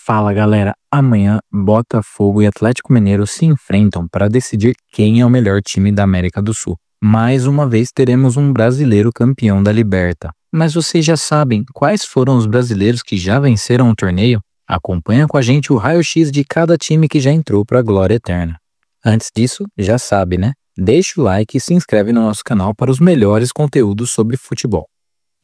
Fala galera, amanhã Botafogo e Atlético Mineiro se enfrentam para decidir quem é o melhor time da América do Sul. Mais uma vez teremos um brasileiro campeão da Liberta. Mas vocês já sabem quais foram os brasileiros que já venceram o torneio? Acompanha com a gente o raio-x de cada time que já entrou para a glória eterna. Antes disso, já sabe, né? Deixa o like e se inscreve no nosso canal para os melhores conteúdos sobre futebol.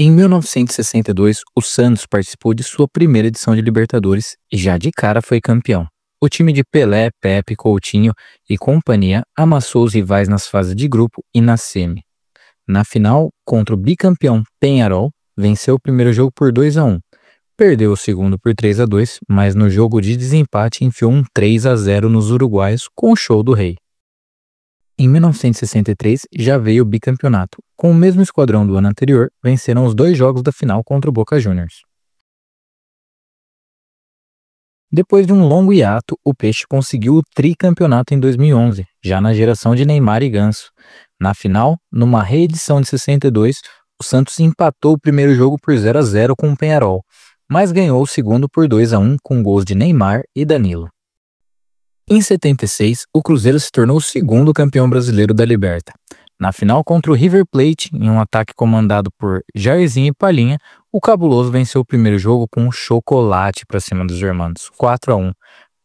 Em 1962, o Santos participou de sua primeira edição de Libertadores e já de cara foi campeão. O time de Pelé, Pepe, Coutinho e companhia amassou os rivais nas fases de grupo e na semi. Na final, contra o bicampeão Peñarol, venceu o primeiro jogo por 2-1. Perdeu o segundo por 3-2, mas no jogo de desempate enfiou um 3-0 nos uruguaios com o show do rei. Em 1963 já veio o bicampeonato. Com o mesmo esquadrão do ano anterior, venceram os 2 jogos da final contra o Boca Juniors. Depois de um longo hiato, o Peixe conseguiu o tricampeonato em 2011, já na geração de Neymar e Ganso. Na final, numa reedição de 62, o Santos empatou o primeiro jogo por 0-0 com o Peñarol, mas ganhou o segundo por 2-1 com gols de Neymar e Danilo. Em 76, o Cruzeiro se tornou o segundo campeão brasileiro da Liberta. Na final contra o River Plate, em um ataque comandado por Jairzinho e Palhinha, o Cabuloso venceu o primeiro jogo com um chocolate para cima dos irmãos, 4-1.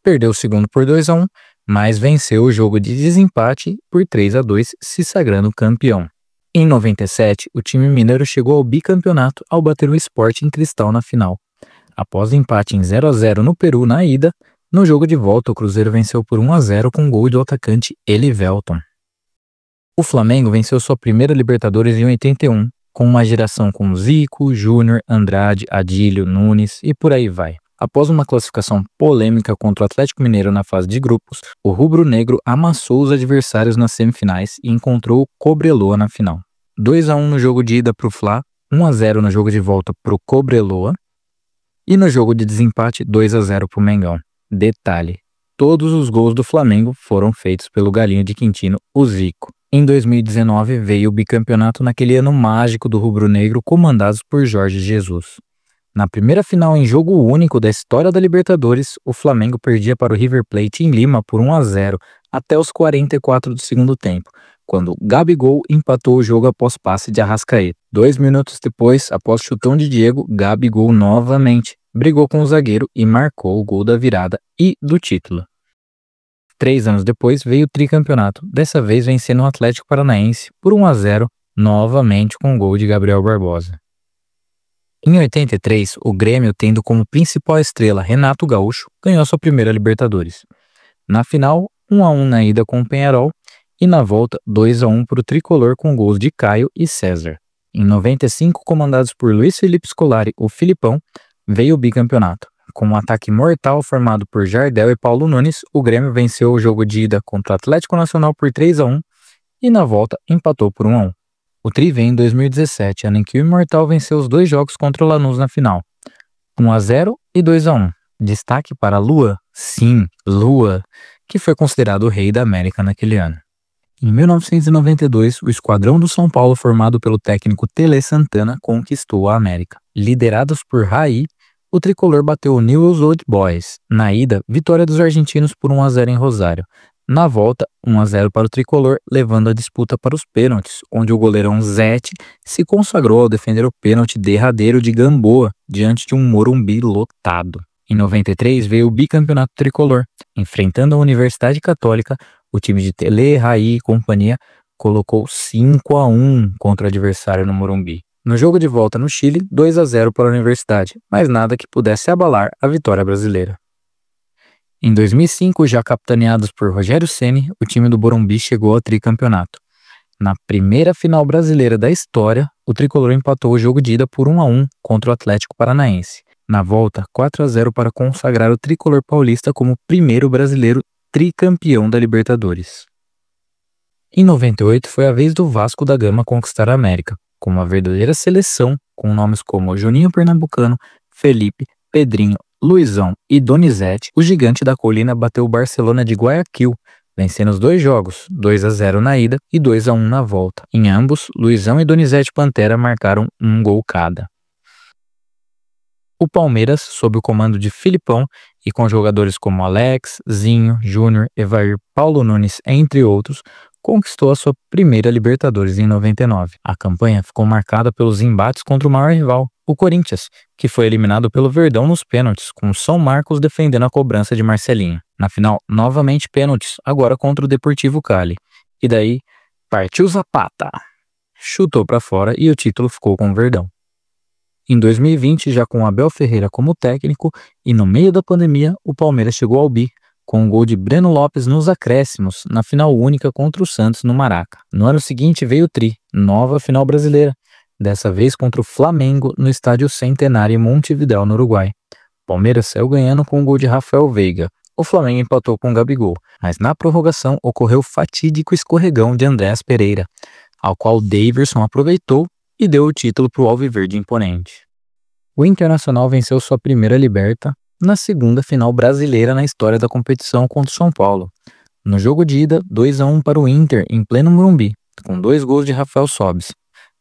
Perdeu o segundo por 2-1, mas venceu o jogo de desempate por 3-2, se sagrando campeão. Em 97, o time mineiro chegou ao bicampeonato ao bater o Sporting Cristal na final. Após o empate em 0-0 no Peru na ida, no jogo de volta, o Cruzeiro venceu por 1-0 com gol do atacante Elivelton. O Flamengo venceu sua primeira Libertadores em 81, com uma geração com Zico, Júnior, Andrade, Adílio, Nunes e por aí vai. Após uma classificação polêmica contra o Atlético Mineiro na fase de grupos, o rubro-negro amassou os adversários nas semifinais e encontrou o Cobreloa na final. 2-1 no jogo de ida para o Fla, 1-0 no jogo de volta para o Cobreloa e no jogo de desempate 2-0 para o Mengão. Detalhe, todos os gols do Flamengo foram feitos pelo galinho de Quintino, o Zico. Em 2019 veio o bicampeonato naquele ano mágico do rubro-negro comandados por Jorge Jesus. Na primeira final em jogo único da história da Libertadores, o Flamengo perdia para o River Plate em Lima por 1-0 até os 44 do segundo tempo, quando Gabigol empatou o jogo após passe de Arrascaeta. 2 minutos depois, após chutão de Diego, Gabigol novamente brigou com o zagueiro e marcou o gol da virada e do título. 3 anos depois veio o tricampeonato, dessa vez vencendo o Atlético Paranaense por 1-0, novamente com o gol de Gabriel Barbosa. Em 83, o Grêmio, tendo como principal estrela Renato Gaúcho, ganhou sua primeira Libertadores. Na final, 1-1 na ida com o Peñarol e na volta 2-1 para o tricolor com gols de Caio e César. Em 95, comandados por Luiz Felipe Scolari, o Filipão, veio o bicampeonato. Com um ataque mortal formado por Jardel e Paulo Nunes, o Grêmio venceu o jogo de ida contra o Atlético Nacional por 3-1 e na volta empatou por 1-1. O Tri vem em 2017, ano em que o Imortal venceu os 2 jogos contra o Lanús na final, 1-0 e 2-1. Destaque para Lua, sim, Lua, que foi considerado o rei da América naquele ano. Em 1992, o esquadrão do São Paulo, formado pelo técnico Tele Santana, conquistou a América. Liderados por Raí, o tricolor bateu o Newell's Old Boys. Na ida, vitória dos argentinos por 1-0 em Rosário. Na volta, 1-0 para o tricolor, levando a disputa para os pênaltis, onde o goleirão Zete se consagrou ao defender o pênalti derradeiro de Gamboa, diante de um Morumbi lotado. Em 93 veio o bicampeonato tricolor. Enfrentando a Universidade Católica, o time de Tele, Raí e companhia colocou 5-1 contra o adversário no Morumbi. No jogo de volta no Chile, 2-0 para a Universidade, mas nada que pudesse abalar a vitória brasileira. Em 2005, já capitaneados por Rogério Ceni, o time do Morumbi chegou ao tricampeonato. Na primeira final brasileira da história, o tricolor empatou o jogo de ida por 1-1 contra o Atlético Paranaense. Na volta, 4-0 para consagrar o tricolor paulista como primeiro brasileiro tricampeão da Libertadores. Em 98, foi a vez do Vasco da Gama conquistar a América, com uma verdadeira seleção, com nomes como Juninho Pernambucano, Felipe, Pedrinho, Luizão e Donizete. O gigante da colina bateu o Barcelona de Guayaquil, vencendo os 2 jogos, 2-0 na ida e 2-1 na volta. Em ambos, Luizão e Donizete Pantera marcaram 1 gol cada. O Palmeiras, sob o comando de Filipão, e com jogadores como Alex, Zinho, Júnior, Evair, Paulo Nunes, entre outros, conquistou a sua primeira Libertadores em 99. A campanha ficou marcada pelos embates contra o maior rival, o Corinthians, que foi eliminado pelo Verdão nos pênaltis, com o São Marcos defendendo a cobrança de Marcelinho. Na final, novamente pênaltis, agora contra o Deportivo Cali. E daí, partiu Zapata. Chutou para fora e o título ficou com o Verdão. Em 2020, já com Abel Ferreira como técnico e no meio da pandemia, o Palmeiras chegou ao bi, com um gol de Breno Lopes nos acréscimos, na final única contra o Santos no Maraca. No ano seguinte veio o Tri, nova final brasileira, dessa vez contra o Flamengo no estádio Centenário em Montevidéu, no Uruguai. O Palmeiras saiu ganhando com um gol de Rafael Veiga. O Flamengo empatou com o Gabigol, mas na prorrogação ocorreu o fatídico escorregão de Andrés Pereira, ao qual Daverson aproveitou e deu o título para o Alviverde imponente. O Internacional venceu sua primeira Liberta na segunda final brasileira na história da competição contra o São Paulo. No jogo de ida, 2-1 para o Inter em pleno Morumbi, com 2 gols de Rafael Sobis.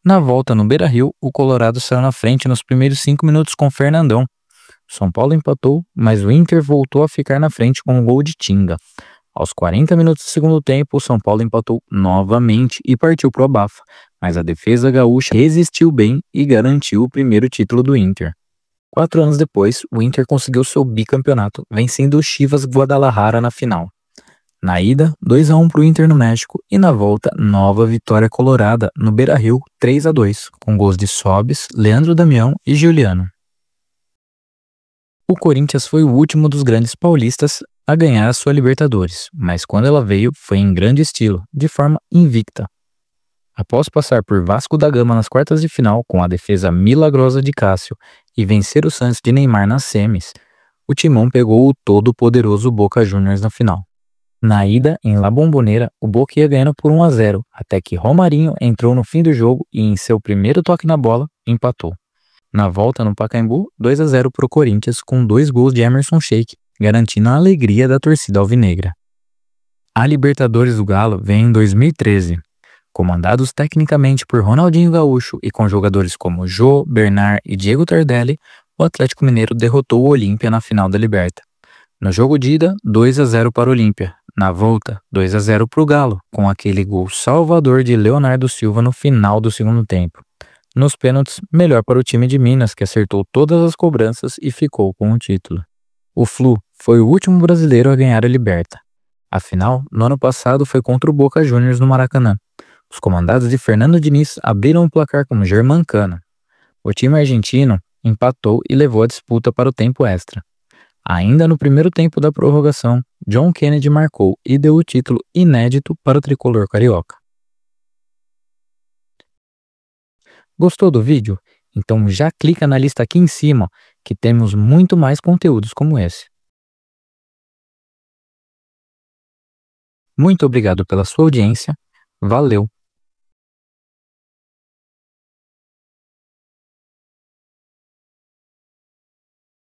Na volta no Beira-Rio, o Colorado saiu na frente nos primeiros 5 minutos com Fernandão. São Paulo empatou, mas o Inter voltou a ficar na frente com um gol de Tinga. Aos 40 minutos do segundo tempo, o São Paulo empatou novamente e partiu para o abafa, mas a defesa gaúcha resistiu bem e garantiu o primeiro título do Inter. 4 anos depois, o Inter conseguiu seu bicampeonato, vencendo o Chivas Guadalajara na final. Na ida, 2-1 para o Inter no México e na volta, nova vitória colorada no Beira-Rio, 3-2, com gols de Sobis, Leandro Damião e Giuliano. O Corinthians foi o último dos grandes paulistas a ganhar a sua Libertadores, mas quando ela veio, foi em grande estilo, de forma invicta. Após passar por Vasco da Gama nas quartas de final com a defesa milagrosa de Cássio e vencer o Santos de Neymar nas semis, o Timão pegou o todo-poderoso Boca Juniors na final. Na ida, em La Bombonera, o Boca ia ganhando por 1-0, até que Romarinho entrou no fim do jogo e em seu primeiro toque na bola, empatou. Na volta no Pacaembu, 2-0 para o Corinthians com 2 gols de Emerson Sheik, garantindo a alegria da torcida alvinegra. A Libertadores do Galo vem em 2013. Comandados tecnicamente por Ronaldinho Gaúcho e com jogadores como Jô, Bernard e Diego Tardelli, o Atlético Mineiro derrotou o Olímpia na final da Liberta. No jogo de ida, 2-0 para o Olímpia. Na volta, 2-0 para o Galo, com aquele gol salvador de Leonardo Silva no final do segundo tempo. Nos pênaltis, melhor para o time de Minas, que acertou todas as cobranças e ficou com o título. O Flu foi o último brasileiro a ganhar a Liberta. A final, no ano passado, foi contra o Boca Juniors no Maracanã. Os comandados de Fernando Diniz abriram o placar com Germancano. O time argentino empatou e levou a disputa para o tempo extra. Ainda no primeiro tempo da prorrogação, John Kennedy marcou e deu o título inédito para o tricolor carioca. Gostou do vídeo? Então já clica na lista aqui em cima, que temos muito mais conteúdos como esse. Muito obrigado pela sua audiência, valeu!